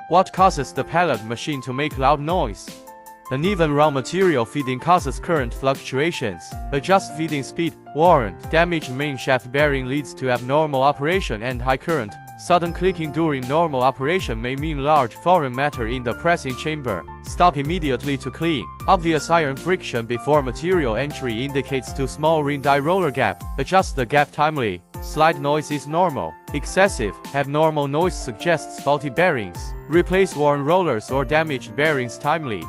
What causes the pellet machine to make loud noise? Uneven raw material feeding causes current fluctuations. Adjust feeding speed. Warrant. Damaged main shaft bearing leads to abnormal operation and high current. Sudden clicking during normal operation may mean large foreign matter in the pressing chamber. Stop immediately to clean. Obvious iron friction before material entry indicates too small ring die roller gap. Adjust the gap timely. Slight noise is normal. Excessive, abnormal noise suggests faulty bearings. Replace worn rollers or damaged bearings timely.